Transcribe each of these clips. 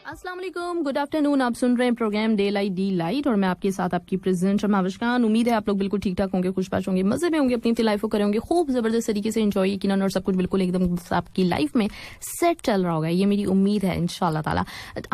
अस्सलाम वालेकुम, good afternoon. आप सुन रहे हैं program Daylight Delight और मैं आपके साथ आपकी प्रेजेंट शर्मा खान। उम्मीद है आप लोग बिल्कुल ठीक ठाक होंगे, खुशबाश होंगे, मजे में होंगे, अपनी लाइफ को करेंगे खूब जबरदस्त तरीके से एंजॉय यकीनन, और सब कुछ बिल्कुल एकदम आपकी लाइफ में सेट चल रहा होगा, ये मेरी उम्मीद है इंशाल्लाह ताला।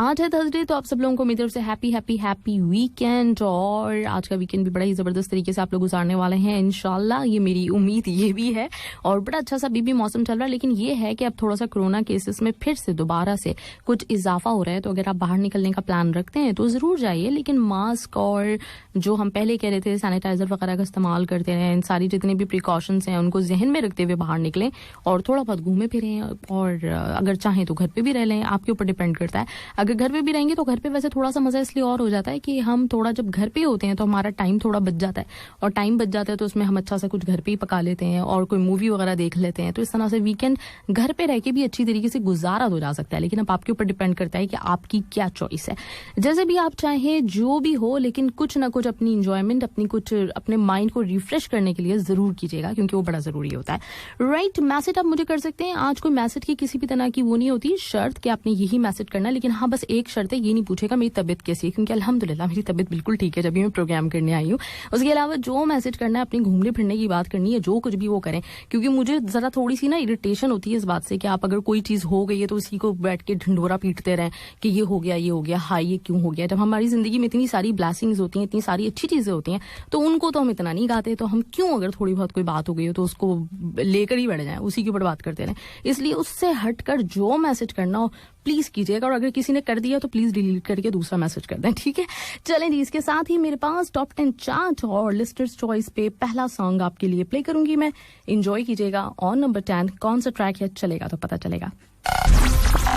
आज है थर्सडे, तो आप सब लोगों को मेरी तरफ से हैप्पी हैप्पी हैप्पी वीकेंड। और आज का वीकेंड भी बड़ा ही जबरदस्त तरीके से आप लोग गुजारने वाले हैं इंशाल्लाह, ये मेरी उम्मीद ये भी है। और बड़ा अच्छा सा भी मौसम चल रहा है, लेकिन ये है कि अब थोड़ा सा कोरोना केसेस में फिर से दोबारा से कुछ इजाफा हो रहा है। तो अगर आप बाहर निकलने का प्लान रखते हैं तो जरूर जाइए, लेकिन मास्क और जो हम पहले कह रहे थे सैनिटाइजर वगैरह का इस्तेमाल करते रहें, सारी जितनी भी प्रिकॉशंस हैं उनको जहन में रखते हुए बाहर निकलें और थोड़ा बहुत घूमे फिरें। और अगर चाहें तो घर पे भी रह लें, आपके ऊपर डिपेंड करता है। अगर घर पे भी रहेंगे तो घर पे वैसे थोड़ा सा मजा इसलिए और हो जाता है कि हम थोड़ा जब घर पे होते हैं तो हमारा टाइम थोड़ा बच जाता है, और टाइम बच जाता है तो उसमें हम अच्छा सा कुछ घर पे ही पका लेते हैं और कोई मूवी वगैरह देख लेते हैं। तो इस तरह से वीकेंड घर पे रह के भी अच्छी तरीके से गुजारा हो जा सकता है, लेकिन अब आपके ऊपर डिपेंड करता है कि आपकी क्या चॉइस है। जैसे भी आप चाहें, जो भी हो, लेकिन कुछ ना कुछ अपनी इंजॉयमेंट, अपने माइंड को रिफ्रेश करने के लिए जरूर कीजिएगा, क्योंकि वो बड़ा जरूरी होता है। राइट, मैसेज आप मुझे कर सकते हैं। आज कोई मैसेज की किसी भी तरह की वो नहीं होती शर्त कि आपने यही मैसेज करना, लेकिन हाँ बस एक शर्त है, ये नहीं पूछेगा मेरी तबीयत कैसी है, क्योंकि अल्हम्दुलिल्लाह मेरी तबीयत बिल्कुल ठीक है जब भी मैं प्रोग्राम करने आई हूँ। उसके अलावा जो मैसेज करना है, अपनी घूमने फिरने की बात करनी है, जो कुछ भी वो करें, क्योंकि मुझे जरा थोड़ी सी ना इरिटेशन होती है इस बात से कि आप अगर कोई चीज हो गई है तो उसी को बैठ के ढिंढोरा पीटते रहें कि ये हो गया, हाय ये क्यों हो गया। जब हमारी जिंदगी में इतनी सारी ब्लेसिंग्स होती हैं, इतनी सारी अच्छी चीजें होती हैं, तो उनको तो हम इतना नहीं गाते, तो हम क्यों अगर थोड़ी बहुत कोई बात हो गई हो तो उसको लेकर ही बैठ जाएं, उसी के ऊपर बात करते रहें। इसलिए उससे हटकर जो मैसेज करना हो प्लीज कीजिएगा, और अगर किसी ने कर दिया तो प्लीज डिलीट करके दूसरा मैसेज कर दें, ठीक है। चलें जी, इसके साथ ही मेरे पास टॉप 10 चार्ट और लिस्टर्स चॉइस पे पहला सॉन्ग आपके लिए प्ले करूंगी मैं, एंजॉय कीजिएगा। और नंबर 10 कौन सा ट्रैक है चलेगा तो पता चलेगा।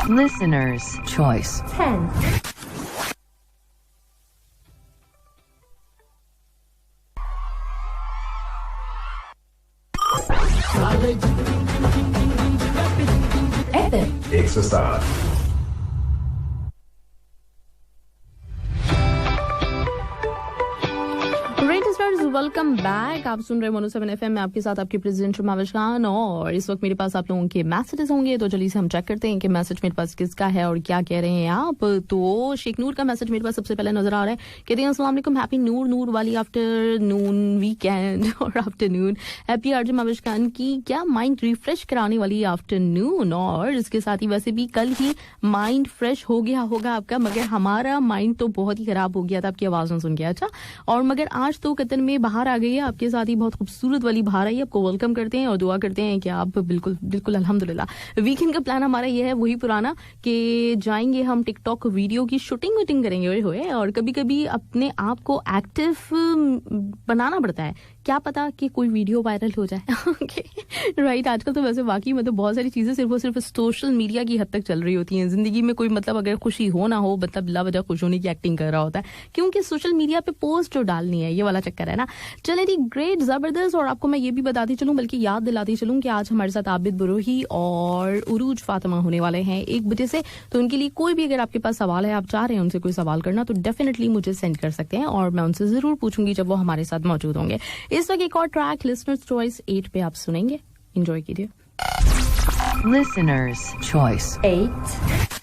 Listeners Choice 10. Extra Star. Welcome back. आप सुन रहे 107 FM में आपके साथ आपकी प्रेजेंट शर्मा खान, और इस वक्त मेरे पास आप लोगों के मैसेजेस होंगे, तो जल्दी से हम चेक करते हैं कि मैसेज मेरे पास किसका है और क्या कह रहे हैं आप। तो शेख नूर का मैसेज मेरे पास सबसे पहले नजर आ रहा है। कहते हैं अस्सलाम वालेकुम, हैप्पी नूर वाली आफ्टरनून वीकेंड और afternoon happy RJ Mavish Khan की क्या माइंड रिफ्रेश कराने वाली आफ्टरनून। और इसके साथ ही वैसे भी कल ही माइंड फ्रेश हो गया होगा आपका, मगर हमारा माइंड तो बहुत ही खराब हो गया था आपकी आवाज में सुन के। अच्छा, और मगर आज तो कतन में बाहर आ गई है, आपके साथ ही बहुत खूबसूरत वाली बाहर आई, आपको वेलकम करते हैं और दुआ करते हैं कि आप बिल्कुल बिल्कुल अल्हम्दुलिल्लाह। वीकेंड का प्लान हमारा ये है, वही पुराना, कि जाएंगे हम टिकटॉक वीडियो की शूटिंग करेंगे हुए, और कभी कभी अपने आप को एक्टिव बनाना पड़ता है, क्या पता कि कोई वीडियो वायरल हो जाए। राइट, आजकल तो वैसे वाकई मतलब बहुत सारी चीजें सिर्फ और सिर्फ सोशल मीडिया की हद तक चल रही होती हैं। जिंदगी में कोई मतलब अगर खुशी हो ना हो, मतलब लावजह खुश होने की एक्टिंग कर रहा होता है, क्योंकि सोशल मीडिया पे पोस्ट जो डालनी है, ये वाला चक्कर है ना। चले जी, ग्रेट, जबरदस्त। और आपको मैं ये भी बताती चलूं, बल्कि याद दिलाती चलूं कि आज हमारे साथ आबिद बरोही और उरूज फातिमा होने वाले हैं 1 बजे से। तो उनके लिए कोई भी अगर आपके पास सवाल है, आप चाह रहे हैं उनसे कोई सवाल करना, तो डेफिनेटली मुझे सेंड कर सकते हैं और मैं उनसे जरूर पूछूंगी जब वो हमारे साथ मौजूद होंगे। इस वक्त एक और ट्रैक लिसनर्स चॉइस 8 पे आप सुनेंगे, एंजॉय कीजिए। Listeners Choice 8.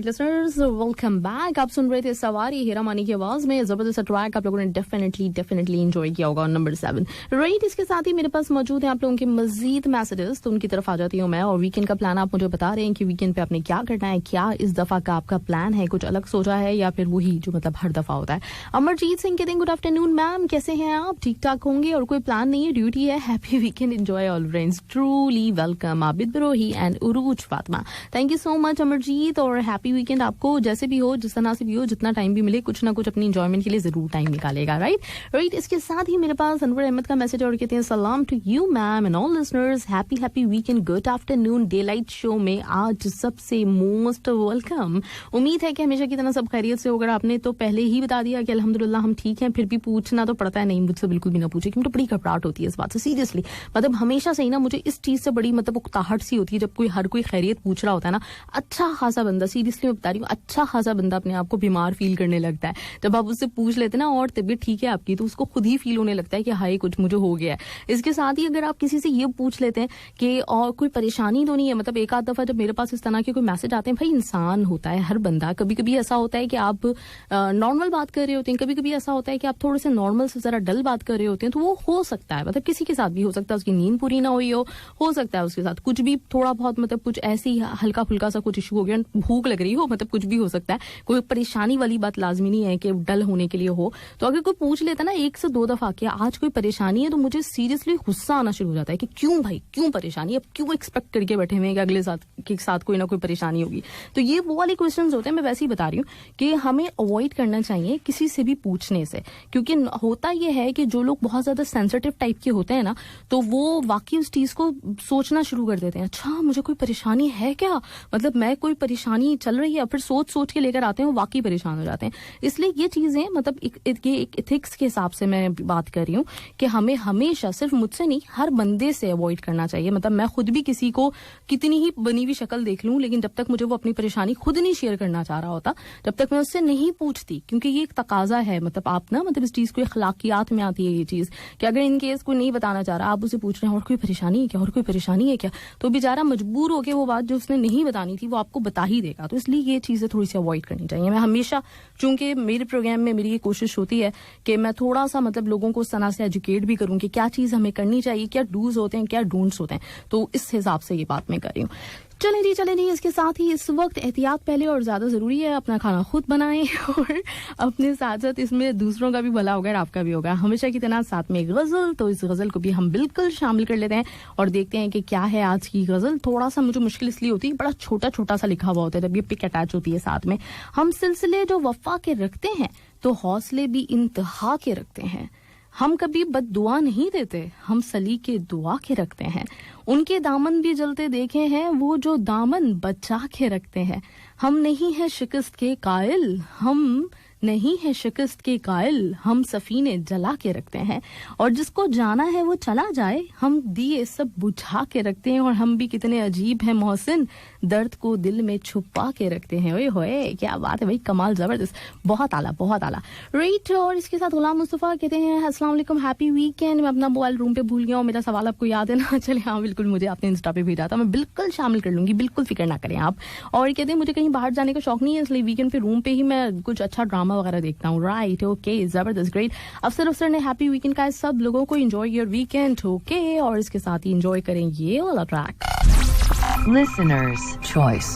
Listeners welcome back. आप सुन रहे थे सवारी हीरा मानी की आवाज में, जबरदस्त ट्रैक आप लोगों ने डेफिनेटली एंजॉय किया होगा। नंबर 7 राइट, इसके साथ ही मेरे पास मौजूद है आप लोगों के मजीद मैसेजेस, तो उनकी तरफ आ जाती हूँ मैं। और वीकेंड का प्लान आप मुझे बता रहे हैं कि वीकेंड पे आपने क्या करना है, क्या इस दफा का आपका प्लान है, कुछ अलग सोचा है या फिर वही जो मतलब हर दफा होता है। अमरजीत सिंह कहते हैं गुड आफ्टरनून मैम, कैसे हैं आप, ठीक ठाक होंगे, और कोई प्लान नहीं है, ड्यूटी है, happy weekend, enjoy all friends, truly welcome Abid Brohi and Urooj Fatima. Thank you so much Amarjeet, और हैप्पी वीकेंड आपको। जैसे भी हो, जिस तरह से भी हो, जितना टाइम भी मिले, कुछ ना कुछ अपनी एंजॉयमेंट के लिए जरूर टाइम निकालेगा। राइट। इसके साथ ही मेरे पास अनवर अहमद का मैसेज और कहते हैं सलाम to you ma'am and all listeners, happy weekend, good afternoon. Daylight show में आज सबसे मोस्ट वेलकम। उम्मीद है कि हमेशा की तरह सब खैरियत से होगा। आपने तो पहले ही बता दिया कि अल्हम्दुलिल्लाह हम ठीक हैं, फिर भी पूछना तो पड़ता है। नहीं, मुझसे बिल्कुल भी ना पूछे, क्योंकि तो बड़ी घबराहट होती है इस बात से, सीरियसली। मतलब हमेशा से ही ना मुझे इस चीज से बड़ी मतलब उकताहट सी होती है जब हर कोई खैरियत पूछ रहा होता है ना। अच्छा खासा बंदा, सीरियसली मैं बता रही हूँ, अच्छा खासा बंदा अपने आप को बीमार फील करने लगता है। जब आप उससे पूछ लेते ना और तबीयत ठीक है आपकी, तो उसको खुद ही फील होने लगता है कि हाय कुछ मुझे हो गया है। इसके साथ ही अगर आप किसी से ये पूछ लेते हैं कि और कोई परेशानी तो नहीं है, मतलब एक आध दफा जब मेरे पास इस तरह के कोई मैसेज आते हैं, भाई इंसान होता है हर बंदा, कभी कभी ऐसा होता है कि आप नॉर्मल बात कर रहे होते हैं, कभी कभी ऐसा होता है कि आप थोड़े से नॉर्मल से जरा डल बात कर रहे होते हैं, तो वो हो सकता है, मतलब किसी के साथ भी हो सकता है, उसकी नींद पूरी ना हुई हो सकता है उसके साथ कुछ भी थोड़ा बहुत, मतलब कुछ ऐसी हल्का फुल्का सा कुछ इशू हो गया, भूख लग रही हो, मतलब कुछ भी हो सकता है, कोई परेशानी वाली बात लाजमी नहीं है कि डल होने के लिए हो। तो अगर कोई पूछ लेता ना 1 से 2 दफा कि आज कोई परेशानी है, तो मुझे सीरियसली गुस्सा आना शुरू हो जाता है कि क्यों भाई, क्यों परेशानी, अब क्यों एक्सपेक्ट करके बैठे हुए हैं कि अगले के साथ कोई ना कोई परेशानी होगी। तो ये वो वाले क्वेश्चंस होते हैं, मैं वैसे ही बता रही हूँ कि हमें अवॉइड करना चाहिए किसी से भी पूछने से, क्योंकि होता यह है कि जो लोग बहुत ज्यादा सेंसिटिव टाइप के होते हैं ना, तो वो वाकई उस चीज को सोचना शुरू कर देते हैं, अच्छा मुझे कोई परेशानी है क्या, मतलब मैं कोई परेशानी चल रही है, फिर सोच के लेकर आते हैं, वो वाकई परेशान हो जाते हैं। इसलिए ये चीजें, मतलब एक एथिक्स के हिसाब से मैं बात कर रही हूँ कि हमें हमेशा, सिर्फ मुझसे नहीं, हर बंदे से अवॉइड करना चाहिए। मतलब मैं खुद भी किसी को कितनी ही बनी हुई शक्ल देख लूं, लेकिन जब तक मुझे वो अपनी परेशानी खुद नहीं शेयर करना चाह रहा होता, जब तक मैं उससे नहीं पूछती, क्योंकि ये एक तकाजा है, मतलब आप ना, मतलब इस चीज को अखलाकियात में आती है ये चीज कि अगर इन केस कोई नहीं बताना चाह रहा, आप उसे पूछ रहे हैं और कोई परेशानी है क्या, और कोई परेशानी है क्या, तो बेचारा मजबूर होकर वो बात जो उसने नहीं बतानी थी वो आपको बता ही देगा। तो इसलिए ये चीजें थोड़ी सी अवॉइड करनी चाहिए। मैं हमेशा, चूंकि मेरे प्रोग्राम में मेरी ये कोशिश होती है कि मैं थोड़ा सा, मतलब लोगों को उस तरह से एजुकेट भी करूं कि क्या चीज हमें करनी चाहिए, क्या डूज होते हैं, क्या डोंट्स होते हैं, तो इस हिसाब से ये बात मैं कर रही हूँ। चलें जी, इसके साथ ही इस वक्त एहतियात पहले और ज्यादा जरूरी है, अपना खाना खुद बनाएं और अपने साथ साथ इसमें दूसरों का भी भला होगा और आपका भी होगा। हमेशा की तरह साथ में एक गजल, तो इस गजल को भी हम बिल्कुल शामिल कर लेते हैं और देखते हैं कि क्या है आज की गजल। थोड़ा सा मुझे मुश्किल इसलिए होती है, बड़ा छोटा सा लिखा हुआ होता है, जब ये पिक अटैच होती है साथ में। हम सिलसिले जो वफा के रखते हैं, तो हौसले भी इंतहा के रखते हैं। हम कभी बद्दुआ नहीं देते, हम सलीके दुआ के रखते हैं। उनके दामन भी जलते देखे हैं, वो जो दामन बचा के रखते हैं। हम नहीं है शिकस्त के कायल, हम नहीं है शिकस्त के कायल, हम सफीने जला के रखते हैं। और जिसको जाना है वो चला जाए, हम दिए सब बुझा के रखते हैं। और हम भी कितने अजीब हैं मोहसिन, दर्द को दिल में छुपा के रखते हैं। ओए होए, क्या बात है भाई, कमाल, जबरदस्त, बहुत आला, बहुत आला, राइट। और इसके साथ गुलाम मुस्तफा कहते हैं अस्सलाम वालेकुम, हैप्पी वीकेंड। मैं अपना मोबाइल रूम पे भूल गया हूँ, मेरा सवाल आपको याद है ना? चले, हाँ बिल्कुल, मुझे आपने इंस्टा पे भेजा था, मैं बिल्कुल शामिल कर लूंगी, बिल्कुल फिक्र ना करें आप। और कहते हैं मुझे कहीं बाहर जाने का शौक नहीं है, इसलिए वीकेंड पे रूम पे ही मैं कुछ अच्छा ड्रामा वगैरह देखता हूँ। राइट, ओके, जबरदस्त, ग्रेट। अफसर ने हैप्पी वीकेंड का सब लोगों को, एंजॉय योर वीकेंड, ओके। और इसके साथ ही एंजॉय करें ये वाला track, Listener's Choice.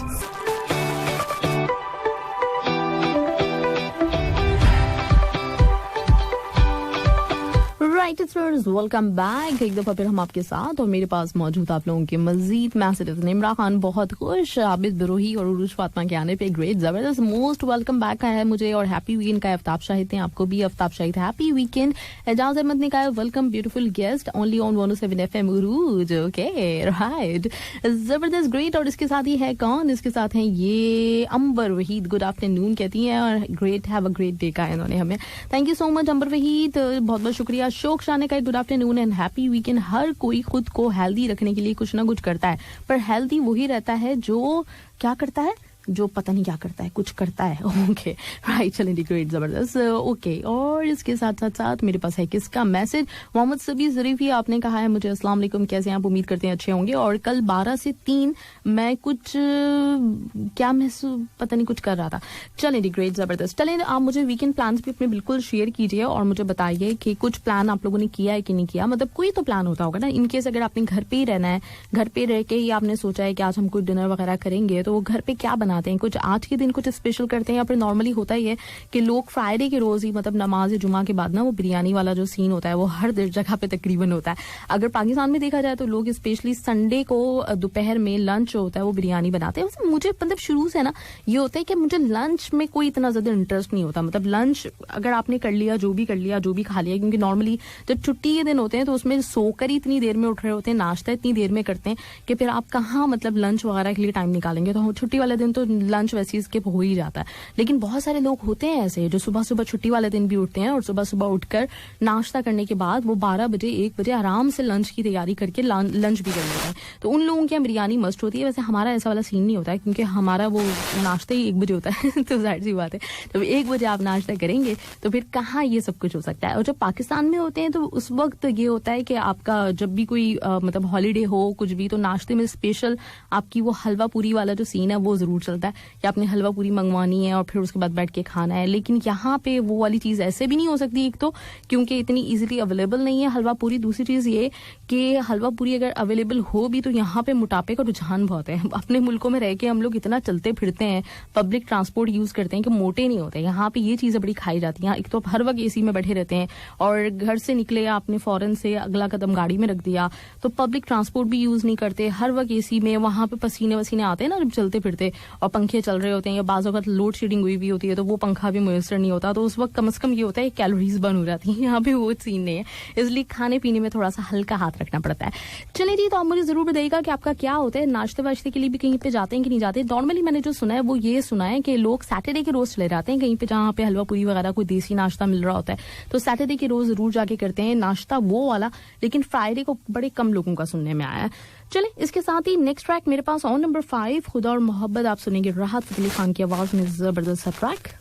Right, it's welcome back. एक दफा फिर हम आपके साथ, और मेरे पास मौजूद आप लोगों के मजीद मैसेजेस। निमरा खान बहुत खुश, आबिद बिरोही और उरूज फातिमा के आने पे ग्रेट, जबरदस्त, मोस्ट वेलकम बैक का है मुझे। और हैप्पी वीकेंड का आफ्ताब शाहिद हैं, आपको भी आफ्ताब शाहिद हैप्पी वीकेंड। एजाज अहमद ने कहा welcome beautiful guest only on 107 FM Urooj, okay, right, जबरदस्त, ग्रेट। और इसके साथ ही है कौन, इसके साथ है ये अंबर वहीद, गुड आफ्टरनून कहती है, और great, have a great day का इन्होंने हमें, thank you so much Ambar Waheed, बहुत बहुत शुक्रिया। शोक शाह ने कहा good afternoon and happy weekend. हर कोई खुद को हेल्दी रखने के लिए कुछ ना कुछ करता है, पर हेल्दी वही रहता है जो क्या करता है, जो पता नहीं क्या करता है, कुछ करता है, ओके, राइट, चलें, ग्रेट, जबरदस्त, ओके। और इसके साथ साथ साथ मेरे पास है किसका मैसेज, मोहम्मद सबी जरीफी, आपने कहा है मुझे अस्सलाम वालेकुम, कैसे हैं आप, उम्मीद करते हैं अच्छे होंगे। और कल 12 से 3 मैं कुछ क्या महसूस, पता नहीं कुछ कर रहा था। चलें, ग्रेट, जबरदस्त। चलें, आप मुझे वीकेंड प्लान्स भी अपने बिल्कुल शेयर कीजिए और मुझे बताइए कि कुछ प्लान आप लोगों ने किया है कि नहीं किया, मतलब कोई तो प्लान होता होगा ना। इनकेस अगर आपने घर पे ही रहना है, घर पे रह के ही आपने सोचा है कि आज हम कोई डिनर वगैरह करेंगे, तो वो घर पे क्या बनाते हैं, कुछ आज के दिन कुछ स्पेशल करते हैं, या फिर नॉर्मली होता ही है कि लोग फ्राइडे के रोज ही, मतलब नमाज जुमा के बाद ना, वो बिरयानी वाला जो सीन होता है वो हर जगह पे तकरीबन होता है। अगर पाकिस्तान में देखा जाए तो लोग स्पेशली संडे को दोपहर में लंच होता है वो बिरयानी बनाते हैं। वैसे मुझे मतलब शुरू से ना ये होता है कि मुझे लंच में कोई इतना ज्यादा इंटरेस्ट नहीं होता, मतलब लंच अगर आपने कर लिया, जो भी कर लिया, जो भी खा लिया, क्योंकि नॉर्मली जब छुट्टी के दिन होते हैं तो उसमें सोकर ही इतनी देर में उठ रहे होते हैं, नाश्ता इतनी देर में करते हैं कि फिर आप कहाँ मतलब लंच वगैरह के लिए टाइम निकालेंगे। तो छुट्टी वाले दिन तो लंच वैसे स्किप हो ही जाता है। लेकिन बहुत सारे लोग होते हैं ऐसे जो सुबह सुबह छुट्टी वाले दिन भी उठते हैं और सुबह सुबह उठकर नाश्ता करने के बाद वो 12 बजे 1 बजे आराम से लंच की तैयारी करके लंच भी कर लेते हैं। तो उन लोगों की बिरयानी मस्ट होती है। वैसे हमारा ऐसा वाला सीन नहीं होता है क्योंकि हमारा वो नाश्ता ही 1 बजे होता है तो जाहिर सी बात है जब 1 बजे आप नाश्ता करेंगे तो फिर कहाँ ये सब कुछ हो सकता है। और जब पाकिस्तान में होते हैं तो उस वक्त ये होता है कि आपका जब भी कोई मतलब हॉलीडे हो कुछ भी तो नाश्ते में स्पेशल आपकी वो हलवा पूरी वाला जो सीन है वो जरूर चलता है कि आपने हलवा पूरी मंगवानी है और फिर उसके बाद बैठ के खाना है। लेकिन यहाँ पे वो वाली चीज ऐसे भी नहीं हो सकती, एक तो क्योंकि इतनी इजीली अवेलेबल नहीं है हलवा पूरी। दूसरी चीज ये कि हलवा पूरी अगर अवेलेबल हो भी तो यहाँ पे मोटापे का रुझान बहुत है। अपने मुल्कों में रह के हम लोग इतना चलते फिरते हैं, पब्लिक ट्रांसपोर्ट यूज करते हैं कि मोटे नहीं होते। यहाँ पे ये चीजें बड़ी खाई जाती हैं। एक तो हर वक्त एसी में बैठे रहते हैं और घर से निकले आपने फौरन से अगला कदम गाड़ी में रख दिया तो पब्लिक ट्रांसपोर्ट भी यूज नहीं करते, हर वक्त एसी में। वहां पे पसीने वसीने आते हैं ना जब चलते फिरते और पंखे चल रहे होते हैं या बाज़ वक्त लोड शेडिंग हुई भी होती है तो वो पंखा भी मुयसर नहीं होता। तो उस वक्त कम से कम ये होता है कैलोरीज बर्न हो जाती है। यहाँ पे वो सीन नहीं है, इसलिए खाने पीने में थोड़ा सा हल्का हाथ रखना पड़ता है। चलिए जी, तो आप मुझे जरूर बताइएगा कि आपका क्या होता है, नाश्ते वाश्ते के लिए भी कहीं पे जाते हैं कि नहीं जाते। नॉर्मली मैंने जो सुना है वो ये सुना है कि लोग सैटरडे के रोज चले जाते हैं कहीं पे जहाँ पे हलवा पूरी वगैरह कोई देसी नाश्ता मिल रहा होता है तो सैटरडे के रोज जरूर जाके करते हैं नाश्ता वो वाला। लेकिन फ्राइडे को बड़े कम लोगों का सुनने में आया है। चले इसके साथ ही नेक्स्ट ट्रैक मेरे पास ऑन नंबर 5 खुदा और मोहब्बत आप सुनेंगे राहत फतेह अली खान की आवाज में जबरदस्त track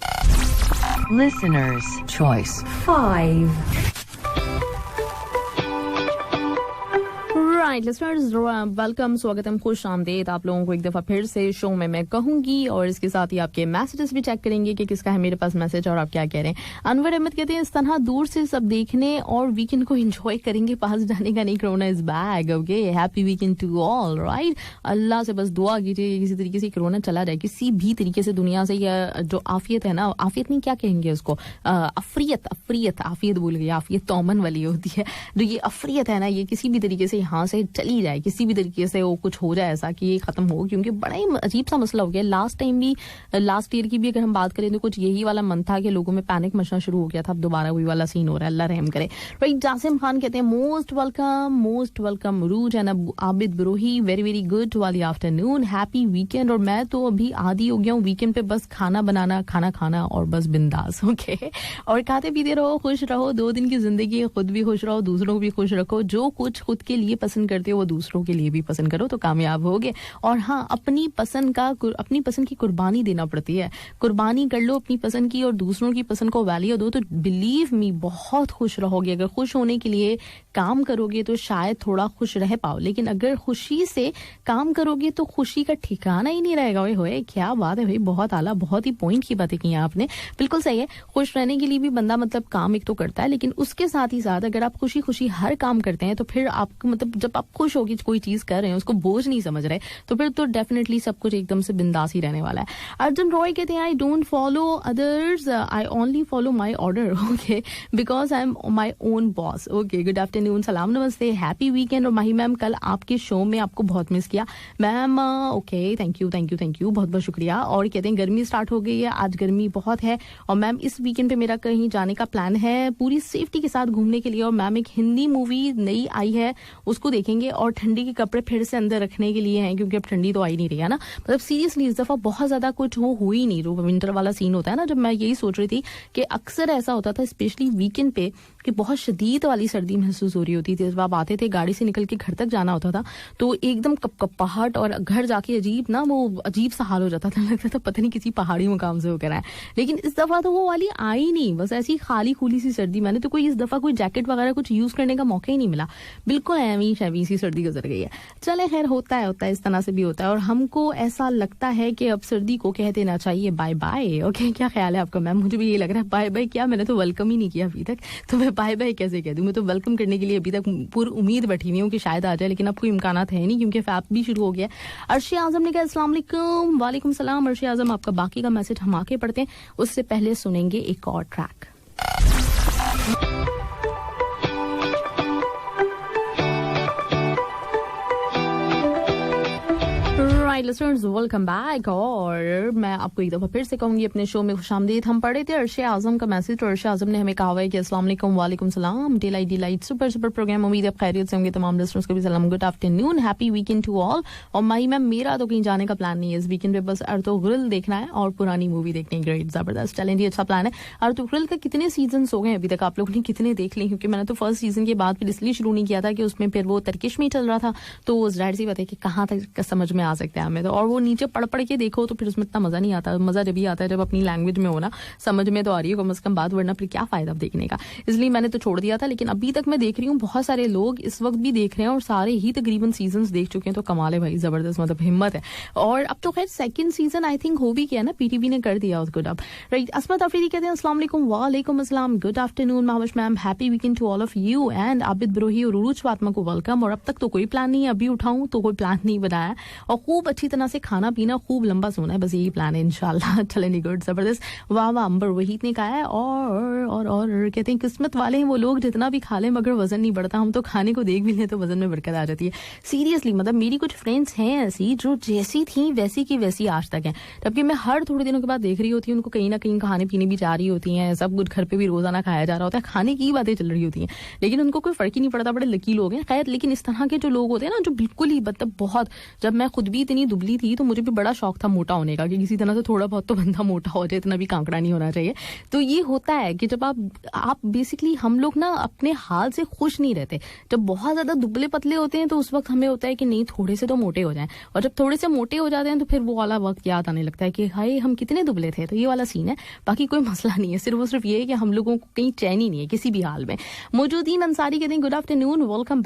Listener's Choice 5. Right listeners, welcome, स्वागतम, खुश आमदेद आप लोगों को एक दफा फिर से शो में मैं कहूंगी। और इसके साथ ही आपके मैसेजेस भी चेक करेंगे कि किसका है मेरे पास मैसेज और आप क्या कह रहे हैं। अनवर अहमद कहते हैं इस तरह दूर से सब देखने और वीकेंड को एंजॉय करेंगे, पास जाने का नहीं, corona is back. Okay, happy weekend to all. Right, Allah से बस दुआ कीजिए किसी तरीके से कोरोना चला जाए, किसी भी तरीके से दुनिया से। यह जो आफियत है ना, आफियत नहीं क्या कहेंगे उसको, अफरियत आफियत भूल गई, आफियत तोमन वाली होती है। जो ये अफरियत है ना, ये किसी भी तरीके से यहाँ से चली जाए, किसी भी तरीके से वो कुछ हो जाए ऐसा कि ये खत्म हो, क्योंकि बड़ा ही अजीब सा मसला हो गया। लास्ट टाइम भी, लास्ट ईयर की भी अगर हम बात करें तो कुछ यही वाला मन था कि लोगों में पैनिक मचना शुरू हो गया था। अब दोबारा वही वाला सीन हो रहा है, अल्लाह रहम करे। राइट, जासिम खान कहते हैं most welcome ROUGE and Abid Brohi, very very good वाली आफ्टरनून, हैप्पी वीकेंड। और मैं तो अभी आदी हो गया हूँ वीकेंड पे बस खाना बनाना, खाना खाना और बस बिंदास। ओके, और खाते पीते रहो, खुश रहो, 2 दिन की जिंदगी है, खुद भी खुश रहो, दूसरों को भी खुश रखो। जो कुछ खुद के लिए पसंद करते हो वो दूसरों के लिए भी पसंद करो तो कामयाब होगे। और हाँ, अपनी पसंद की कुर्बानी देना पड़ती है। कुर्बानी कर लो अपनी पसंद की और दूसरों की पसंद को वैल्यू दो तो बिलीव मी बहुत खुश रहोगे। अगर खुश होने के लिए काम करोगे तो शायद थोड़ा खुश रह पाओ, लेकिन अगर खुशी से काम करोगे तो खुशी का ठिकाना ही नहीं रहेगा। ओए क्या बात है भाई, बहुत आला, बहुत ही पॉइंट की बातें की आपने, बिल्कुल सही है। खुश रहने के लिए भी बंदा मतलब काम एक तो करता है, लेकिन उसके साथ ही साथ अगर आप खुशी खुशी हर काम करते हैं तो फिर आपको मतलब जब आप खुश होगी कोई चीज कर रहे हैं उसको बोझ नहीं समझ रहे तो फिर तो डेफिनेटली सब कुछ एकदम से बिंदास ही रहने वाला है। अर्जुन रॉय कहते हैं I don't follow others, I only follow my order, okay, because I am my own boss. Okay, good afternoon, सलाम नमस्ते, हैप्पी वीकेंड। और माही मैम कल आपके शो में आपको बहुत मिस किया मैम। ओके, थैंक यू, बहुत बहुत शुक्रिया। और कहते हैं गर्मी स्टार्ट हो गई है, आज गर्मी बहुत है और मैम इस वीकेंड पे मेरा कहीं जाने का प्लान है पूरी सेफ्टी के साथ घूमने के लिए। और मैम एक हिंदी मूवी नई आई है उसको देखेंगे और ठंडी के कपड़े फिर से अंदर रखने के लिए हैं क्योंकि अब ठंडी तो आई नहीं रही है ना। मतलब सीरियसली इस दफा बहुत ज्यादा कुछ वो हो ही नहीं, जो विंटर वाला सीन होता है ना। जब मैं यही सोच रही थी कि अक्सर ऐसा होता था स्पेशली वीकेंड पे कि बहुत शदीद वाली सर्दी महसूस हो रही होती थी। जब आप आते थे गाड़ी से निकल के घर तक जाना होता था तो एकदम कपकपाहट और घर जाके अजीब सा हाल हो जाता था, लगता था पता नहीं किसी पहाड़ी मुकाम से होकर आए। लेकिन इस दफा तो वो वाली आई नहीं, बस ऐसी खाली खुली सी सर्दी। मैंने तो कोई इस दफा कोई जैकेट वगैरह कुछ यूज करने का मौका ही नहीं मिला, बिल्कुल ऐवी सी सर्दी गुजर गई है। चले खैर, होता है इस तरह से भी होता है। और हमको ऐसा लगता है कि अब सर्दी को कह देना चाहिए बाय बाय। ओके, क्या ख्याल है आपका मैम? मुझे भी ये लग रहा है बाय बाय क्या, मैंने तो वेलकम ही नहीं किया अभी तक, तो मैं बाय बाय कैसे कह दूं। मैं तो वेलकम करने के लिए अभी तक पूरी उम्मीद बैठी हुई हूँ कि शायद आ जाए, लेकिन अब कोई इम्कानात है नहीं क्योंकि फैप भी शुरू हो गया। अर्शी आजम ने कहा अस्सलाम वालेकुम। वालेकुम सलाम अर्शी आजम, आपका बाकी का मैसेज हम आके पढ़ते हैं, उससे पहले सुनेंगे एक और track. Alright listeners, welcome back. और मैं आपको एक दफा फिर से कहूंगी अपने शो में खुशामदीद। हम पढ़े थे अर्शे आजम का मैसेज, तो अर्शे आजम ने हमें कहा है कि अस्सलाम वालेकुम। वालेकुम सलाम। डिलाइट सुपर प्रोग्राम, उम्मीद है खैरियत से होंगे। तमाम लिसनर्स को भी सलाम, good afternoon, happy weekend to all. और माई मैम, मेरा तो कहीं जाने का प्लान नहीं है इस वीकेंड पे, बस अर्तुगरुल देखना है और पुरानी मूवी देखनी है। ग्रेट, जबरदस्त, चैलेंज, अच्छा प्लान है। अर्तुगरुल का कितने सीजन हो गए अभी तक, आप लोगों ने कितने देख लिए? क्योंकि मैंने तो फर्स्ट सीजन के बाद फिर इसलिए शुरू नहीं किया था कि उसमें फिर वो तर्किश में चल रहा था, तो जाहिर सी बात है कि कहाँ तक समझ में आ सकता है हमें। तो और वो नीचे पढ़ के देखो तो फिर उसमें इतना मजा नहीं आता। मजा जब भी आता है जब अपनी लैंग्वेज में हो ना, समझ में तो आ रही है कम से कम बात, वरना फिर क्या फायदा देखने का। इसलिए मैंने तो छोड़ दिया था। लेकिन अभी तक मैं देख रही हूँ, बहुत सारे लोग इस वक्त भी देख रहे हैं और सारे ही तकरीबन सीजन देख चुके हैं। तो कमाल है भाई, जबरदस्त, मतलब हिम्मत है। और अब तो खैर सेकंड सीजन आई थिंक हो भी गया ना, पीटीवी ने कर दिया उसको अब। राइट, असमत अफरीदी कहते हैं अस्सलाम वालेकुम। वालेकुम अस्सलाम, good afternoon Mahwash ma'am, happy weekend to all of you and Abid Brohi और उरूज फातिमा को वेलकम। और अब तक तो कोई प्लान नहीं है, अभी उठाऊं तो कोई प्लान नहीं बनाया, और खूब अच्छी तरह से खाना पीना, खूब लंबा सोना है, बस यही प्लान है इंशाल्लाह। चलेंगे, गुड, जबरदस्त, वाह वाह। अंबर वहीद ने कहा है और कहते हैं किस्मत वाले हैं वो लोग जितना भी खा लें मगर वजन नहीं बढ़ता। हम तो खाने को देख भी लें तो वजन में बरकत आ जाती है। सीरियसली, मतलब मेरी कुछ फ्रेंड्स हैं ऐसी जो जैसी थी वैसी की वैसी आज तक हैं, जबकि मैं हर थोड़े दिनों के बाद देख रही होती हूँ उनको कहीं ना कहीं खाने पीने भी जा रही होती हैं, सब कुछ घर पे भी रोजाना खाया जा रहा होता है, खाने की बातें चल रही होती हैं, लेकिन उनको कोई फर्क ही नहीं पड़ता। बड़े लकी लोग हैं खैर। लेकिन इस तरह के जो लोग होते हैं ना, जो बिल्कुल ही मतलब बहुत, जब मैं खुद भी इतनी दुबली थी तो मुझे भी बड़ा शौक था मोटा होने का, कि किसी तरह से थोड़ा बहुत तो बंदा मोटा हो जाए, इतना भी कांकड़ा नहीं होना चाहिए। तो ये होता है कि जब आप बेसिकली, हम लोग ना अपने हाल से खुश नहीं रहते। जब बहुत ज्यादा दुबले पतले होते हैं तो उस वक्त हमें होता है कि नहीं थोड़े से तो मोटे हो जाएं, और जब थोड़े से मोटे हो जाते हैं तो फिर वो वाला वक्त याद आने लगता है कि हाय हम कितने दुबले थे। तो ये वाला सीन है, बाकी कोई मसला नहीं है। सिर्फ ये है कि हम लोगों को कहीं चैन ही नहीं है किसी भी हाल में। मौजूदीन अंसारी कहते हैं गुड आफ्टरनून, वेलकम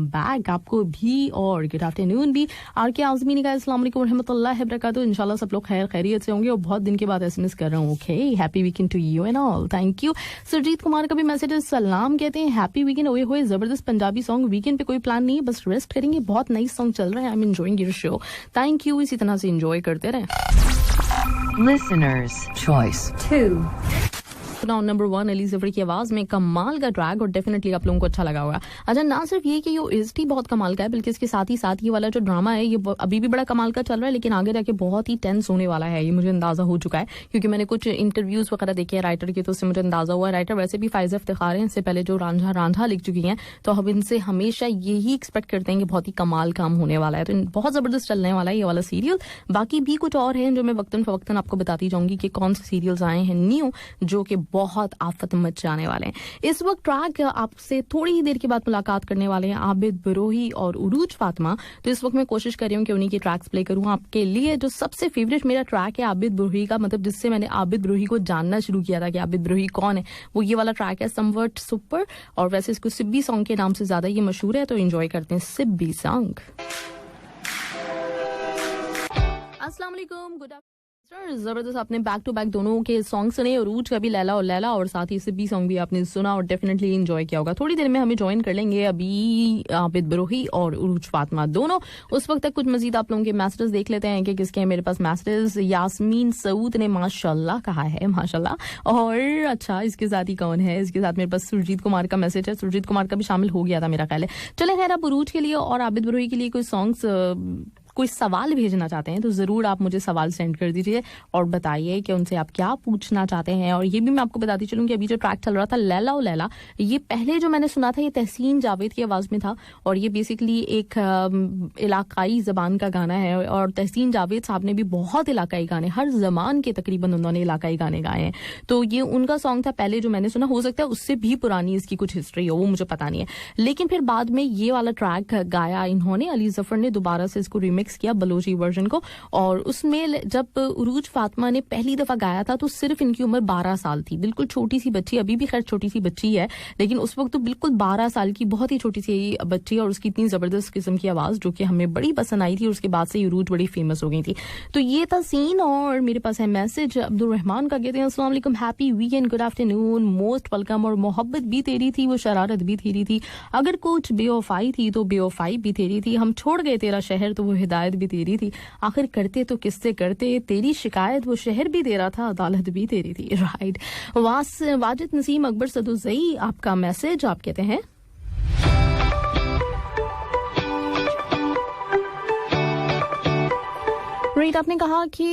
बैक आपको भी, और गुड आफ्टरनून भी। आर के आजमी ने कहा अस्सलाम वालेकुम रहमतुल्लाहि व बरकातहू। इंशाल्लाह सब लोग खैरियत से होंगे, और बहुत दिन के बाद एसएमएस कर रहा हूँ। Okay, happy weekend to you and all, thank you. Surjit Kumar का भी मैसेज है, सलाम, कहते हैं हैप्पी वीकेंड। ओए होए, जबरदस्त पंजाबी सॉन्ग। वीकेंड पे कोई प्लान नहीं है, बस रेस्ट करेंगे। बहुत नई सॉन्ग चल रहा है, I am enjoying your show, thank you. इसी तरह से एंजॉय करते रहें। Listener's Choice 2. Number 1 Ali Zafar की आवाज में कमाल का ट्रैक, और डेफिनेटली आप लोगों को अच्छा लगा होगा। अच्छा, ना सिर्फ ये कि ये ओएसटी बहुत कमाल का है, बल्कि इसके साथ ही साथ ये वाला जो ड्रामा है ये अभी भी बड़ा कमाल का चल रहा है, लेकिन आगे जाके बहुत ही टेंस होने वाला है, ये मुझे अंदाजा हो चुका है। क्योंकि मैंने कुछ इंटरव्यूज वगैरह देखे हैं राइटर के, तो उससे मुझे अंदाजा हुआ है। राइटर वैसे भी फाइज इफ्तिखार हैं, इससे पहले जो रांझा लिख चुकी हैं, तो हम इनसे हमेशा यही एक्सपेक्ट करते हैं कि बहुत ही कमाल काम होने वाला है। तो बहुत जबरदस्त चलने वाला है ये वाला सीरियल। बाकी भी कुछ और हैं जो मैं वक्तन फवक्तन आपको बताती जाऊंगी कि कौन से सीरियल्स आए हैं न्यू, जो कि बहुत आफत मच जाने वाले हैं। इस वक्त ट्रैक आपसे थोड़ी ही देर के बाद मुलाकात करने वाले हैं आबिद ब्रोही और उरूज फातिमा। तो इस वक्त मैं कोशिश कर रही हूँ कि उन्हीं की ट्रैक्स प्ले करूँ आपके लिए। जो सबसे फेवरेट मेरा ट्रैक है आबिद ब्रोही का, मतलब जिससे मैंने आबिद ब्रोही को जानना शुरू किया था कि आबिद ब्रोही कौन है, वो ये वाला ट्रैक है, समवट सुपर। और वैसे इसको सिब्बी सॉन्ग के नाम से ज्यादा ये मशहूर है, तो एंजॉय करते हैं सिब्बी सॉन्ग। अस्सलाम वालेकुम, गुड जबरदस्त, आपने बैक टू बैक दोनों के सॉन्ग सुने, उरूज का भी लैला और साथ ही सिब्बी सॉन्ग भी आपने सुना और डेफिनेटली एंजॉय किया होगा। थोड़ी देर में हमें ज्वाइन कर लेंगे अभी आबिद ब्रोही और उरूज फातिमा दोनों। उस वक्त तक कुछ मजीद आप लोगों के मैसेजेस देख लेते हैं कि किसके हैं मेरे पास मैसेजेस। यास्मीन सऊद ने माशाल्लाह कहा है, माशाल्लाह। और अच्छा, इसके साथ ही कौन है, इसके साथ मेरे पास सुरजीत कुमार का मैसेज है, सुरजीत कुमार का भी शामिल हो गया था मेरा ख्याल है। चले खैर, आप उरूज के लिए और आबिद ब्रोही के लिए कोई सॉन्ग्स, कोई सवाल भेजना चाहते हैं तो जरूर आप मुझे सवाल सेंड कर दीजिए और बताइए कि उनसे आप क्या पूछना चाहते हैं। और ये भी मैं आपको बताती चलूं कि अभी जो ट्रैक चल रहा था लैला ओ लैला, ये पहले जो मैंने सुना था ये तहसीन जावेद की आवाज में था, और ये बेसिकली एक इलाकाई जबान का गाना है। और तहसीन जावेद साहब ने भी बहुत इलाकाई गाने, हर जमान के तकरीबन उन्होंने इलाकाई गाने गाए हैं। तो ये उनका सॉन्ग था पहले जो मैंने सुना, हो सकता है उससे भी पुरानी इसकी कुछ हिस्ट्री हो, वो मुझे पता नहीं है। लेकिन फिर बाद में ये वाला ट्रैक गाया इन्होंने, अली जफर ने दोबारा से इसको मिक्स किया बलोची वर्जन को। और उसमें जब उरूज फातिमा ने पहली दफा गाया था तो सिर्फ इनकी उम्र 12 साल थी, बिल्कुल छोटी सी बच्ची, अभी भी खैर छोटी सी बच्ची है, लेकिन उस वक्त तो बिल्कुल 12 साल की बहुत ही छोटी सी बच्ची, और उसकी इतनी जबरदस्त किस्म की आवाज जो कि हमें बड़ी पसंद आई थी, और उसके बाद से उरूज बड़ी फेमस हो गई थी। तो ये था सीन। और मेरे पास है मैसेज अब्दुल रहमान का, कहते हैं अस्सलाम वालेकुम, happy weekend, good afternoon, most welcome. और मोहब्बत भी तेरी थी, वो शरारत भी तेरी थी, अगर कुछ बेवफाई थी तो बेवफाई भी तेरी थी, हम छोड़ गए तेरा शहर तो वो हिदायत भी तेरी थी, आखिर करते तो किससे करते, तेरी शिकायत वो शहर भी तेरा था, अदालत भी तेरी थी। राइट, वाजिद नसीम अकबर सदुज़ई आपका मैसेज, आप कहते हैं राइट, आपने कहा कि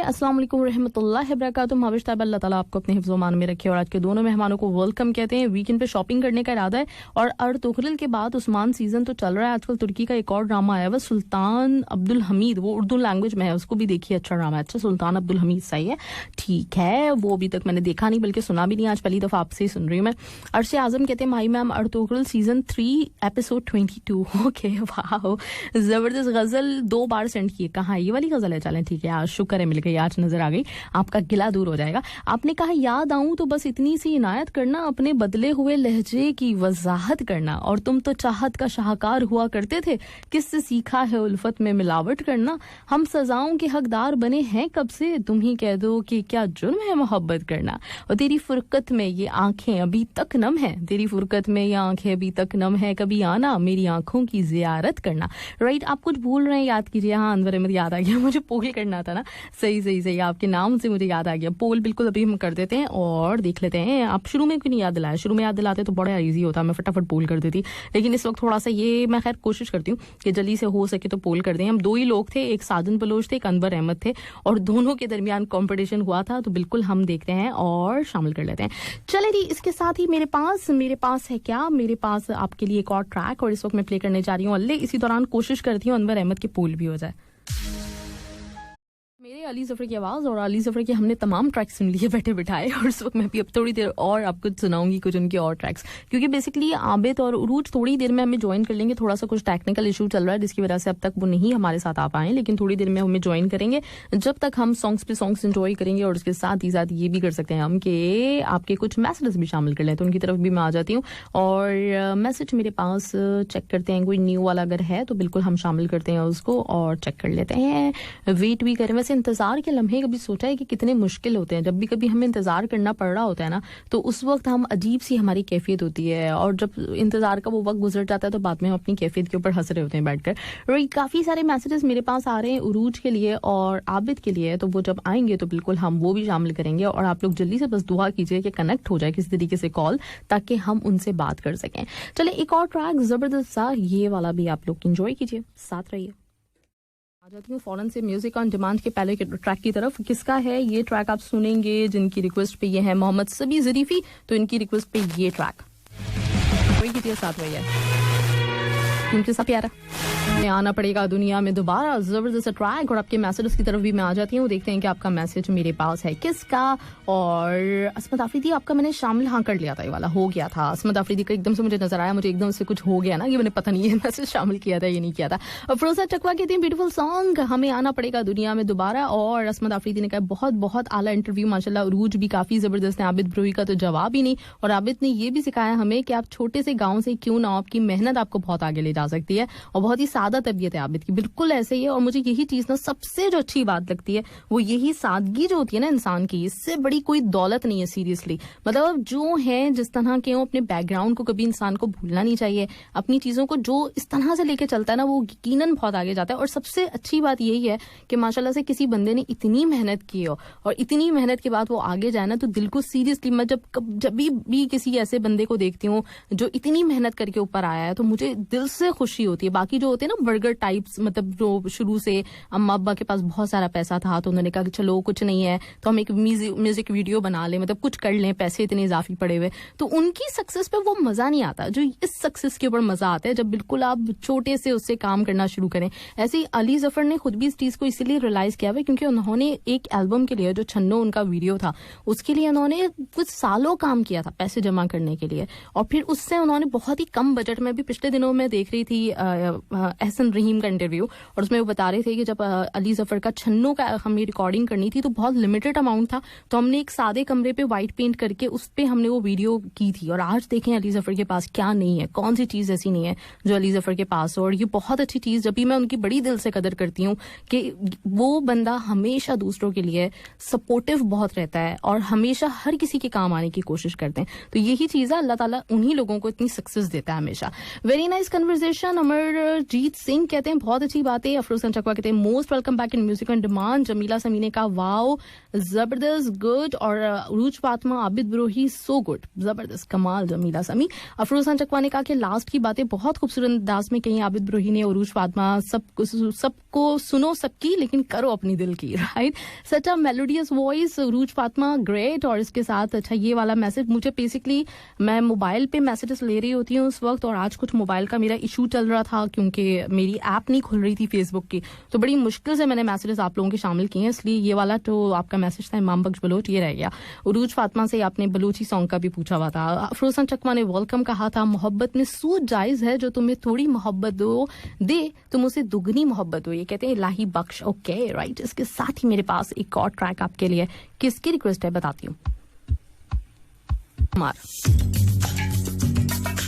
अस्सलाम वालेकुम रहमतुल्लाहि वबरकातुहू। माविश ताइब अल्लाह ताला आपको अपने हिफ्ज़ व मान में रखे। और आज के दोनों मेहमानों को वेलकम कहते हैं। वीकेंड पे शॉपिंग करने का इरादा है और अर्तुगरुल के बाद उस्मान सीजन तो चल रहा है। आजकल तुर्की का एक और ड्रामा आया हुआ सुल्तान अब्दुल हमीद, वो उर्दू लैंग्वेज में है, उसको भी देखिए, अच्छा ड्रामा है। अच्छा, सुल्तान अब्दुल हमीद सही है, ठीक है। वो अभी तक मैंने देखा नहीं बल्कि सुना भी नहीं, आज पहली दफा आपसे ही सुन रही हूँ मैं। अरशे आजम कहते हैं Mahi ma'am Ertugrul season 3 episode 22। Okay, वाह, जबरदस्त गजल 2 बार सेंड किए। कहाँ ये वाली गजल है? चलें ठीक है, शुक्र है मिल गई, आज नजर आ गई, आपका गिला दूर हो जाएगा। आपने कहा याद आऊं तो बस इतनी सी इनायत करना, अपने बदले हुए लहजे की वजाहत करना, और तुम तो चाहत का शाहकार हुआ करते थे, किससे सीखा है उल्फत में मिलावट करना। हम सजाओं के हकदार बने हैं कब से, तुम ही कह दो कि क्या जुर्म है मोहब्बत करना। और तेरी फुरकत में ये आंखें अभी तक नम है, तेरी फुरकत में ये आंखें अभी तक नम है, कभी आना मेरी आंखों की जियारत करना। राइट, आप कुछ भूल रहे हैं, याद कीजिए। हाँ, अनवर अहमद याद आ गया, मुझे पोल करना था ना। सही सही सही, आपके नाम से मुझे याद आ गया। पोल बिल्कुल अभी हम कर देते हैं और देख लेते हैं। आप शुरू में क्यों नहीं याद दिलाया? शुरू में याद दिलाते तो बड़ा इजी होता, मैं फटाफट पोल कर देती। लेकिन इस वक्त थोड़ा सा ये, मैं खैर कोशिश करती हूँ कि जल्दी से हो सके तो पोल कर दें। हम 2 ही लोग थे, एक साजन बलोच थे, एक अनवर अहमद थे, और दोनों के दरमियान कॉम्पिटिशन हुआ था। तो बिल्कुल हम देखते हैं और शामिल कर लेते हैं। चले जी, इसके साथ ही मेरे पास है क्या, मेरे पास आपके लिए एक और ट्रैक, और इस वक्त मैं प्ले करने जा रही हूँ अल्ले। इसी दौरान कोशिश करती हूँ अनवर अहमद की पोल भी हो जाए। मेरे अली जफर की आवाज़ और अली जफर के हमने तमाम ट्रैक्स सुन लिए बैठे बिठाए, और इस वक्त मैं भी अब थोड़ी देर और आपको सुनाऊंगी कुछ उनके और ट्रैक्स, क्योंकि बेसिकली आबिद और उरूज थोड़ी देर में हमें ज्वाइन कर लेंगे। थोड़ा सा कुछ टेक्निकल इशू चल रहा है जिसकी वजह से अब तक वो नहीं हमारे साथ आ पाए, लेकिन थोड़ी देर में हमें ज्वाइन करेंगे। जब तक हम सॉन्ग्स पे सॉन्ग्स एंजॉय करेंगे, और उसके साथ ही साथ ये भी कर सकते हैं हम कि आपके कुछ मैसेजेस भी शामिल कर लें, तो उनकी तरफ भी मैं आ जाती हूँ। और मैसेज मेरे पास चेक करते हैं, कोई न्यू वाला अगर है तो बिल्कुल हम शामिल करते हैं उसको और चेक कर लेते हैं, वेट भी करें। वैसे इंतजार के लम्हे कभी सोचा है कि कितने मुश्किल होते हैं? जब भी कभी हमें इंतजार करना पड़ रहा होता है ना, तो उस वक्त हम अजीब सी हमारी कैफियत होती है, और जब इंतजार का वो वक्त गुजर जाता है तो बाद में हम अपनी कैफियत के ऊपर हंस रहे होते हैं बैठकर। काफी सारे मैसेजेस मेरे पास आ रहे हैं उरूज के लिए और आबिद के लिए, तो वो जब आएंगे तो बिल्कुल हम वो भी शामिल करेंगे। और आप लोग जल्दी से बस दुआ कीजिए कि कनेक्ट हो जाए किसी तरीके से कॉल, ताकि हम उनसे बात कर सकें। चले, एक और ट्रैक जबरदस्त सा, ये वाला भी आप लोग एंजॉय कीजिए, साथ रहिए। आ जाती हूँ फौरन से म्यूजिक ऑन डिमांड के पहले के ट्रैक की तरफ। किसका है ये ट्रैक आप सुनेंगे? जिनकी रिक्वेस्ट पे ये है मोहम्मद सबी जरीफी, तो इनकी रिक्वेस्ट पे ये ट्रैक वही कीजिए, साथ में क्योंकि सब प्यारा आना पड़ेगा दुनिया में दोबारा, जबरदस्त ट्रैक। और आपके मैसेजेस की तरफ भी मैं आ जाती हूँ, देखते हैं कि आपका मैसेज मेरे पास है किसका। और असमत आफरीदी आपका मैंने शामिल हाँ कर लिया था, ये वाला हो गया था। असमत आफरीदी का एकदम से मुझे नजर आया, मुझे एकदम से कुछ हो गया ना, ये मैंने पता नहीं है मैसेज शामिल किया था ये नहीं किया था। और फिरोजा चकवा कहती है ब्यूटीफुल सॉन्ग, हमें आना पड़ेगा दुनिया में दोबारा। और असमत आफरीदी ने कहा बहुत बहुत आला इंटरव्यू माशाल्लाह, उरूज भी काफी जबरदस्त है। आबिद ब्रोही का तो जवाब ही नहीं। और आबिद ने ये भी सिखाया हमें कि आप छोटे से गाँव से क्यों ना, आपकी मेहनत आपको बहुत आगे ले जा सकती है, और बहुत ही सादा तबीयत है आबिद की, बिल्कुल ऐसे ही है। और मुझे यही चीज ना सबसे जो अच्छी बात लगती है वो यही सादगी जो होती है ना इंसान की, इससे बड़ी कोई दौलत नहीं है सीरियसली। मतलब जो है जिस तरह के हो, अपने बैकग्राउंड को कभी इंसान को भूलना नहीं चाहिए। अपनी चीजों को जो इस तरह से लेके चलता है ना, वो यकीनन बहुत आगे जाता है। और सबसे अच्छी बात यही है कि माशाल्लाह से किसी बंदे ने इतनी मेहनत की हो और इतनी मेहनत के बाद वो आगे जाए ना, तो दिल को सीरियसली मैं जब भी किसी ऐसे बंदे को देखती हूँ जो इतनी मेहनत करके ऊपर आया है, तो मुझे दिल से खुशी होती है। बाकी जो होते हैं ना बर्गर टाइप्स, मतलब जो शुरू से अम्मा अब्बा के पास बहुत सारा पैसा था तो उन्होंने कहा कि चलो कुछ नहीं है तो हम एक म्यूजिक वीडियो बना लें, मतलब कुछ कर लें, पैसे इतने इजाफी पड़े हुए, तो उनकी सक्सेस पे वो मजा नहीं आता जो इस सक्सेस के ऊपर मजा आता है जब बिल्कुल आप छोटे से उससे काम करना शुरू करें। ऐसे ही अली जफर ने खुद भी इस चीज को इसीलिए रियलाइज किया हुआ क्योंकि उन्होंने एक एल्बम के लिए, जो छन्नो उनका वीडियो था, उसके लिए उन्होंने कुछ सालों काम किया था पैसे जमा करने के लिए, और फिर उससे उन्होंने बहुत ही कम बजट में भी, पिछले दिनों में देख रही थी एहसन रहीम का इंटरव्यू, और उसमें वो बता रहे थे कि जब अली जफर का छन्नो का हमें रिकॉर्डिंग करनी थी तो बहुत लिमिटेड अमाउंट था, तो हमने एक सादे कमरे पे व्हाइट पेंट करके उस पे हमने वो वीडियो की थी। और आज देखें अली जफर के पास क्या नहीं है, कौन सी चीज ऐसी नहीं है जो अली जफर के पास हो। और ये बहुत अच्छी चीज, जब भी मैं उनकी बड़ी दिल से कदर करती हूँ कि वो बंदा हमेशा दूसरों के लिए सपोर्टिव बहुत रहता है और हमेशा हर किसी के काम आने की कोशिश करते हैं। तो यही चीज है, अल्लाह ताला उन्हीं लोगों को इतनी सक्सेस देता है हमेशा। Very nice conversation. Amarjeet Singh कहते हैं बहुत अच्छी बात है। अफरोज चकवा कहते हैं most welcome back in music on demand. Jamila समी ने कहा वाओ जबरदस्त, गुड। और उरूज फातिमा, आबिद ब्रोही, सो गुड, जबरदस्त, कमाल। जमीला समी, अफरोज खान चकवा ने कहा कि लास्ट की बातें बहुत खूबसूरत अंदाज में कही आबिद ब्रोही ने। उरूज फातिमा, सबको सुनो सबकी, लेकिन करो अपनी दिल की, right. Such a melodious voice, Urooj Fatima, great. और इसके साथ अच्छा ये वाला मैसेज, मुझे बेसिकली मैं मोबाइल पे मैसेजेस ले रही होती हूँ उस वक्त, और आज कुछ मोबाइल का मेरा इशू चल रहा था क्योंकि मेरी ऐप नहीं खुल रही थी फेसबुक की, तो बड़ी मुश्किल से मैंने मैसेजेस आप लोगों के शामिल किए हैं, इसलिए ये वाला तो आपका मैसेज था इमाम बख्श बलोच, ये रह गया। उरूज फातिमा से आपने बलूची सॉन्ग का भी पूछा हुआ था। अफरोज खान चकवा ने वेलकम कहा था। मोहब्बत में सूद जायज है, जो तुम्हें थोड़ी मोहब्बत दे तुम उसे दुगनी मोहब्बत हो, ये कहते हैं इलाही बख्श। Okay, right. इसके साथ ही मेरे पास एक और ट्रैक आपके लिए, किसकी रिक्वेस्ट है बताती हूँ।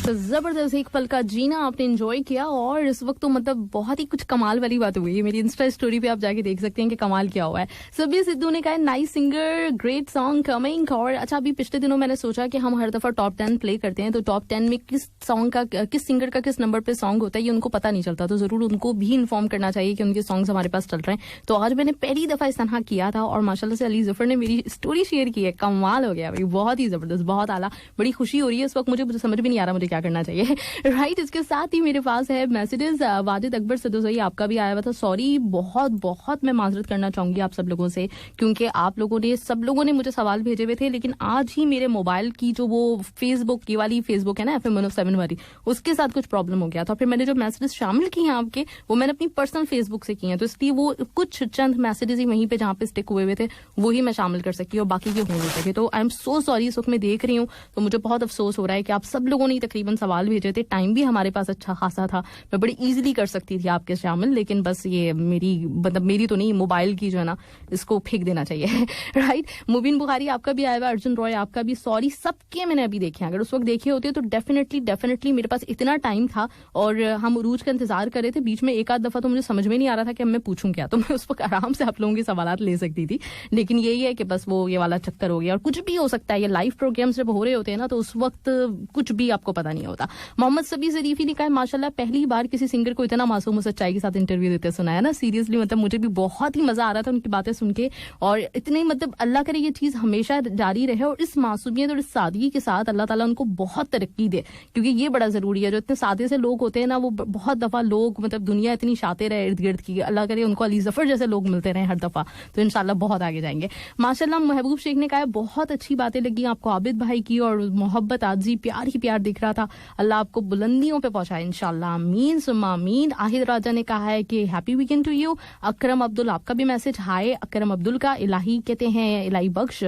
तो जबरदस्त एक पल का जीना आपने एंजॉय किया, और इस वक्त तो मतलब बहुत ही कुछ कमाल वाली बात हुई है। मेरी इंस्टा स्टोरी पे आप जाके देख सकते हैं कि कमाल क्या हुआ है। सभी सिद्धू ने कहा nice singer, great song coming. और अच्छा, अभी पिछले दिनों मैंने सोचा कि हम हर दफा टॉप 10 प्ले करते हैं, तो टॉप 10 में किस सॉन्ग का, किस सिंगर का किस नंबर पे सॉन्ग होता है ये उनको पता नहीं चलता, तो जरूर उनको भी इन्फॉर्म करना चाहिए कि उनके सॉन्ग्स हमारे पास चल रहे हैं। तो आज मैंने पहली दफा इस तरह किया था, और माशाल्लाह से अली जफर ने मेरी स्टोरी शेयर की है। कमाल हो गया भाई, बहुत ही जबरदस्त, बहुत आला, बड़ी खुशी हो रही है इस वक्त। मुझे समझ भी नहीं आ रहा मुझे क्या करना चाहिए, राइट। इसके साथ ही मेरे पास है मैसेजेस। वाजिद अकबर सदोसई, आपका भी आया हुआ था। सॉरी, बहुत बहुत मैं माजरत करना चाहूंगी आप सब लोगों से, क्योंकि आप लोगों ने, सब लोगों ने मुझे सवाल भेजे हुए थे, लेकिन आज ही मेरे मोबाइल की जो वो फेसबुक की वाली फेसबुक है ना FM 107 वाली, उसके साथ कुछ प्रॉब्लम हो गया था। फिर मैंने जो मैसेजेस शामिल किए हैं आपके, वो मैंने अपनी पर्सनल फेसबुक से किए हैं, तो इसलिए वो कुछ चंद मैसेजेस ही वहीं पे जहां पे स्टिक हुए थे वो ही मैं शामिल कर सकी, और बाकी के हो नहीं सके। तो आई एम सो सॉरी। इस वक्त मैं देख रही हूँ तो मुझे बहुत अफसोस हो रहा है कि आप सब लोगों ने तकरीबन सवाल भेजे थे, टाइम भी हमारे पास अच्छा खासा था, मैं बड़ी इजीली कर सकती थी आपके शामिल, लेकिन बस ये मेरी, मतलब मेरी तो नहीं, मोबाइल की जो है ना, इसको फेंक देना चाहिए, राइट। मुबीन बुखारी, आपका भी आया हुआ। अर्जुन रॉय, आपका भी सॉरी। सबके मैंने अभी देखे, अगर उस वक्त देखे होते तो डेफिनेटली मेरे पास इतना टाइम था, और हम उरूज का इंतजार कर रहे थे। बीच में एक आध दफा तो मुझे समझ में नहीं आ रहा था कि मैं पूछूं क्या, तो मैं उस वक्त आराम से आप लोगों के सवाल ले सकती थी, लेकिन यही है कि बस वो ये वाला चक्कर हो गया। और कुछ भी हो सकता है, ये लाइव प्रोग्राम्स जब हो रहे होते हैं ना, तो उस वक्त कुछ भी आपको पता नहीं होता। मोहम्मद सबी जरीफी ने कहा माशाल्लाह पहली बार किसी सिंगर को इतना मासूम और सच्चाई के साथ इंटरव्यू देते सुना है ना। सीरियसली मतलब मुझे भी बहुत ही मजा आ रहा था उनकी बातें सुन के, और इतने मतलब अल्लाह करे ये चीज हमेशा जारी रहे, और इस मासूमियत और इस सादगी के साथ अल्लाह ताला उनको बहुत तरक्की दे, क्योंकि ये बड़ा जरूरी है। जो इतने सादे से लोग होते हैं ना, वो बहुत दफा लोग, मतलब दुनिया इतनी शातिर है इर्द गिर्द की, अल्लाह करे उनको अली जफर जैसे लोग मिलते रहे हर दफा, तो इंशाल्लाह बहुत आगे जाएंगे माशाल्लाह। महबूब शेख ने कहा बहुत अच्छी बातें लगी आपको आबिद भाई की, और मोहब्बत आजी प्यार ही प्यार दिख रहा था। अल्लाह आपको बुलंदियों पे पहुंचाए इंशाल्लाह, आमीन सुम्मा आमीन। आहिद राजा ने कहा है कि हैप्पी वीकेंड टू यू। अकरम अब्दुल, आपका भी मैसेज, हाय अकरम अब्दुल का, इलाही कहते हैं इलाही बख्श,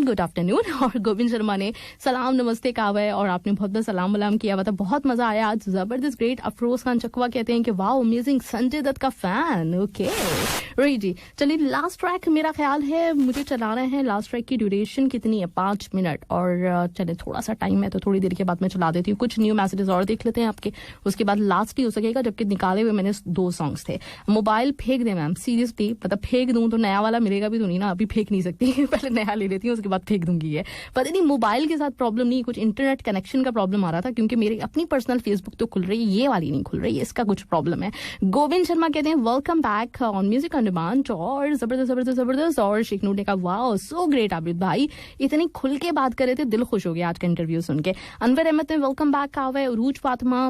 गुड आफ्टरनून। और गोविंद शर्मा ने सलाम नमस्ते कहा हुआ है, और आपने बहुत बहुत सलाम वलाम किया हुआ था, बहुत मजा आया आज, जबरदस्त, ग्रेट। अफरोज खान चकवा कहते हैं कि वाह अमेजिंग, संजय दत्त का फैन। ओके राइट जी, चलिए लास्ट ट्रैक मेरा ख्याल है मुझे चलाना है। लास्ट ट्रैक की ड्यूरेशन कितनी है? 5 मिनट, और चले थोड़ा सा टाइम है तो थोड़ी देर के बाद मैं चला देती हूँ। कुछ न्यू मैसेजेस और देख लेते हैं आपके, उसके बाद लास्ट ही हो सकेगा, जबकि निकाले हुए मैंने 2 सॉन्ग्स थे। मोबाइल फेंक दे मैम, सीरियसली मतलब फेंक दूं तो नया वाला मिलेगा भी तो नहीं ना, अभी फेंक नहीं सकती पहले नया ले लेती हूँ उसके बाद फेंक दूंगी। ये पता नहीं मोबाइल के साथ प्रॉब्लम नहीं, कुछ इंटरनेट कनेक्शन का प्रॉब्लम आ रहा था, क्योंकि मेरी अपनी पर्सनल फेसबुक तो खुल रही है, ये वाली नहीं खुल रही है, इसका कुछ प्रॉब्लम है। गोविंद शर्मा कहते हैं welcome back on music on demand, और जबरदस्त जबरदस्त जबरदस्त। और शेखनूर ने कहा वाओ सो ग्रेट आबिद भाई, इतनी खुल के बात कर रहे थे, दिल खुश हो गया आज का इंटरव्यू सुन के। अनवर अहमद ने वेलकम बैक कहा हुआ है। उरूज फातिमा,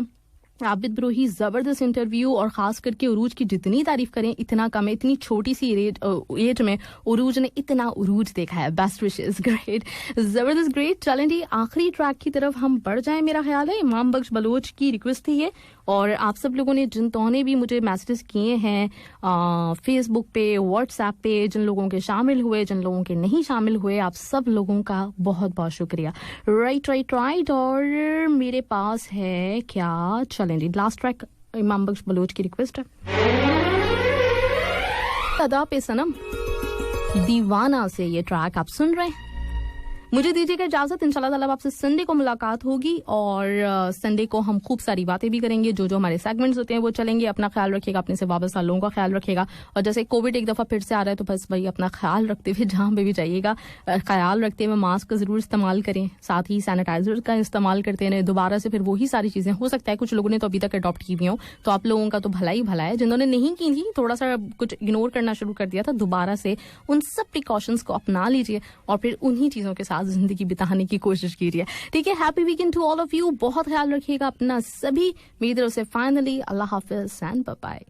आबिद ब्रोही, जबरदस्त इंटरव्यू, और खास करके उरूज की जितनी तारीफ करें इतना कम है, इतनी छोटी सी एज में उरूज ने इतना उरूज देखा है, बेस्ट विशेस, ग्रेट, जबरदस्त, ग्रेट। चलें जी आखिरी ट्रैक की तरफ हम बढ़ जाएं, मेरा ख्याल है इमाम बख्श बलोच की रिक्वेस्ट थी ये, और आप सब लोगों ने जिन तोने भी मुझे मैसेजेस किए हैं फेसबुक पे, व्हाट्सएप पे, जिन लोगों के शामिल हुए, जिन लोगों के नहीं शामिल हुए, आप सब लोगों का बहुत बहुत शुक्रिया। राइट। और मेरे पास है क्या, चलें जी लास्ट ट्रैक इमाम बख्श बलोच की रिक्वेस्ट है। अदा पे सनम दीवाना से ये ट्रैक आप सुन रहे हैं। मुझे दीजिएगा इजाजत, इंशाल्लाह ताला आपसे संडे को मुलाकात होगी और संडे को हम खूब सारी बातें भी करेंगे, जो जो हमारे सेगमेंट्स होते हैं वो चलेंगे। अपना ख्याल रखिएगा, अपने से वाबस्ता लोगों का ख्याल रखिएगा, और जैसे कोविड एक दफा फिर से आ रहा है तो बस भाई अपना ख्याल रखते हुए जहां पे भी जाइएगा ख्याल रखते हुए मास्क का जरूर इस्तेमाल करें, साथ ही सैनिटाइजर का इस्तेमाल करते रहें। दोबारा से फिर वही सारी चीजें हो सकता है कुछ लोगों ने तो अभी तक अडॉप्ट की हुई हो, तो आप लोगों का तो भला ही भला है। जिन्होंने नहीं की थी, थोड़ा सा कुछ इग्नोर करना शुरू कर दिया था, दोबारा से उन सब प्रिकॉशंस को अपना लीजिए और फिर उन्हीं चीजों के साथ जिंदगी बिताने की कोशिश कीजिए। ठीक है, happy weekend to all of you. बहुत ख्याल रखिएगा अपना सभी। मेरी तरफ से फाइनली अल्लाह हाफिज एंड बाय बाय।